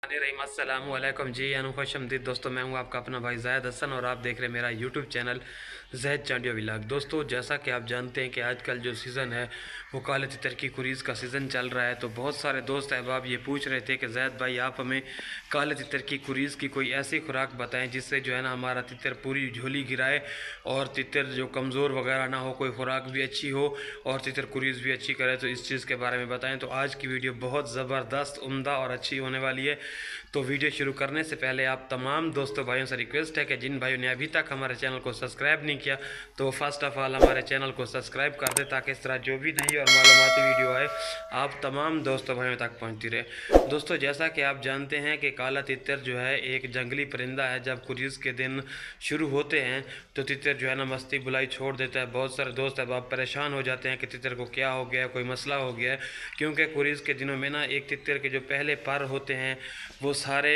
अस्सलाम वालेकुम जी, खुशमदीद दोस्तों। मैं हूं आपका अपना भाई ज़ायद हसन और आप देख रहे हैं मेरा YouTube channel Zaid Chandia vlog. दोस्तों, जैसा कि आप जानते हैं कि आजकल जो सीज़न है वो काले तितर की कुरीज़ का सीज़न चल रहा है। तो बहुत सारे दोस्त अहबाब ये पूछ रहे थे कि ज़ैद भाई आप हमें काले तितर की कुरीज़ की कोई ऐसी खुराक बताएं जिससे जो है ना हमारा तितर पूरी झोली गिराए और तितर जो कमज़ोर वगैरह ना हो, कोई खुराक भी अच्छी हो और तितर कुरीज़ भी अच्छी करे। तो इस चीज़ के बारे में बताएं। तो आज की वीडियो बहुत ज़बरदस्त, उम्दा और अच्छी होने वाली है। तो वीडियो शुरू करने से पहले आप तमाम दोस्तों भाइयों से रिक्वेस्ट है कि जिन भाइयों ने अभी तक हमारे चैनल को सब्सक्राइब नहीं किया तो फर्स्ट ऑफ ऑल हमारे चैनल को सब्सक्राइब कर दे, ताकि इस तरह जो भी नई और मालूमाती वीडियो आए आप तमाम दोस्तों भाइयों तक पहुंचती रहे। दोस्तों, जैसा कि आप जानते हैं कि काला तितर जो है एक जंगली परिंदा है। जब कुरीज़ के दिन शुरू होते हैं तो तितर जो है ना मस्ती बुलाई छोड़ देता है। बहुत सारे दोस्त अब परेशान हो जाते हैं कि तितर को क्या हो गया, कोई मसला हो गया है, क्योंकि कुरीज़ के दिनों में ना एक तितर के जो पहले पर होते हैं वो सारे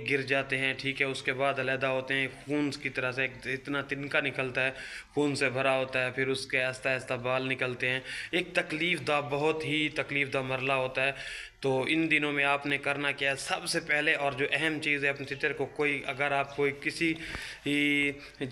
गिर जाते हैं, ठीक है। उसके बाद अलहदा होते हैं, खून की तरह से इतना तिनका निकलता है, खून से भरा होता है, फिर उसके आहिस्ता आहिस्ता बाल निकलते हैं। एक तकलीफ़ दा, बहुत ही तकलीफ़ दा मरला होता है। तो इन दिनों में आपने करना क्या है, सबसे पहले और जो अहम चीज़ है, अपने तितर को कोई अगर आप कोई किसी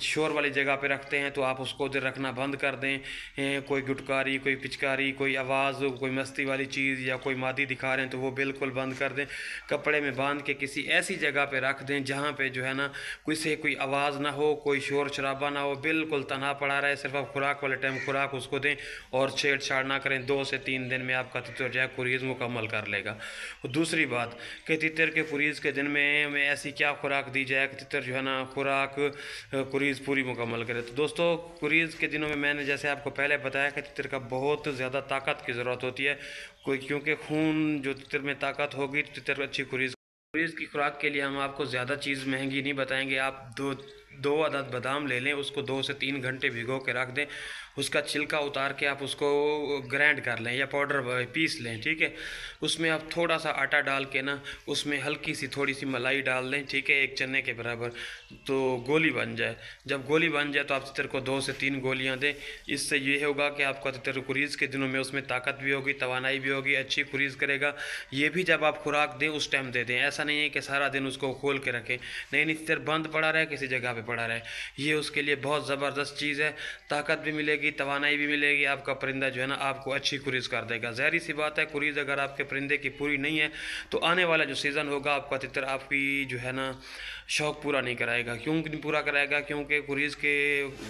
शोर वाली जगह पे रखते हैं तो आप उसको उधर रखना बंद कर दें। कोई गुटकारी, कोई पिचकारी, कोई आवाज़, कोई मस्ती वाली चीज़ या कोई मादी दिखा रहे हैं तो वो बिल्कुल बंद कर दें। कपड़े में बांध के किसी ऐसी जगह पे रख दें जहाँ पे जो है ना कोई आवाज़ ना हो, कोई शोर शराबा ना हो, बिल्कुल तना पड़ा रहे। सिर्फ आप खुराक वाले टाइम खुराक उसको दें और छेड़छाड़ ना करें। 2 से 3 दिन में आपका तितर जो है कुरीज़ मुकम्मल कर लेगा। दूसरी बात कि तितर के कुरीज़ के दिन में हमें ऐसी क्या खुराक दी जाए कि तितर जो है ना खुराक कुरीज़ पूरी मुकम्मल करे। तो दोस्तों, कुरीज़ के दिनों में मैंने जैसे आपको पहले बताया कि तितर का बहुत ज़्यादा ताकत की ज़रूरत होती है, कोई क्योंकि खून जो तितर में ताकत होगी तो तितर अच्छी कुरीज़ की खुराक के लिए हम आपको ज़्यादा चीज़ महंगी नहीं बताएंगे। आप दो अदद बादाम ले लें, उसको 2 से 3 घंटे भिगो के रख दें। उसका छिलका उतार के आप उसको ग्राइंड कर लें या पाउडर पीस लें, ठीक है। उसमें आप थोड़ा सा आटा डाल के ना उसमें हल्की सी थोड़ी सी मलाई डाल दें, ठीक है, 1 चने के बराबर, तो गोली बन जाए। जब गोली बन जाए तो आप तितर को 2 से 3 गोलियां दें। इससे ये होगा कि आपका तितर कुरीज़ के दिनों में उसमें ताकत भी होगी, तवानाई भी होगी, अच्छी कुरीज़ करेगा। ये भी जब आप खुराक दें उस टाइम दे दें। ऐसा नहीं है कि सारा दिन उसको खोल के रखें, नहीं, तितर बंद पड़ा रहे, किसी जगह पे पड़ा रहे। ये उसके लिए बहुत ज़बरदस्त चीज़ है। ताकत भी मिलेगी, तवानाई भी मिलेगी, आपका परिंदा जो है ना आपको अच्छी कुरीज़ कर देगा। ज़ाहिर सी बात है, कुरीज़ अगर आपके परिंदे की पूरी नहीं है तो आने वाला जो सीज़न होगा आपका तितर आपकी जो है ना शौक़ पूरा नहीं कराएगा। क्यों नहीं पूरा कराएगा? क्योंकि कुरीज़ के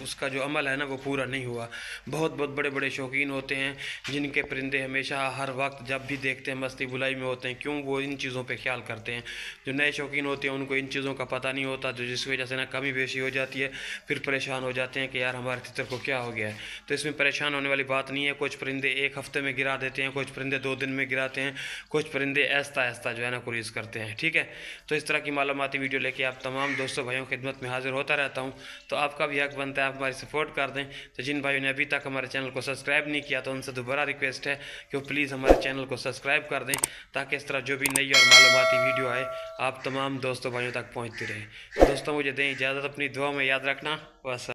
उसका जो अमल है ना वो पूरा नहीं हुआ। बहुत बहुत बड़े बड़े शौकीन होते हैं जिनके परिंदे हमेशा हर वक्त जब भी देखते हैं मस्ती बुलाई में होते हैं। क्यों? वो इन चीज़ों पे ख्याल करते हैं। जो नए शौकीन होते हैं उनको इन चीज़ों का पता नहीं होता, जो जिस वजह से ना कमी बेशी हो जाती है, फिर परेशान हो जाते हैं कि यार हमारे तितर को क्या हो गया है। तो इसमें परेशान होने वाली बात नहीं है। कुछ परिंदे 1 हफ्ते में गिरा देते हैं, कुछ परिंदे 2 दिन में गिराते हैं, कुछ परिंदे आहिस्ता आहिस्ता जो है ना कुरीज़ करते हैं, ठीक है। तो इस तरह की मालूमाती वीडियो लेके आप तमाम दोस्तों भाइयों की खिदमत में हाजिर होता रहता हूँ। तो आपका भी हक बनता है आप हमारी सपोर्ट कर दें। तो जिन भाइयों ने अभी तक हमारे चैनल को सब्सक्राइब नहीं किया तो उनसे दोबारा रिक्वेस्ट है कि वो प्लीज़ हमारे चैनल को सब्सक्राइब कर दें, ताकि इस तरह जो भी नई और मालूमाती वीडियो आए आप तमाम दोस्तों भाइयों तक पहुँचती रहे। दोस्तों, मुझे दें इजाज़त, अपनी दुआ में याद रखना। बस।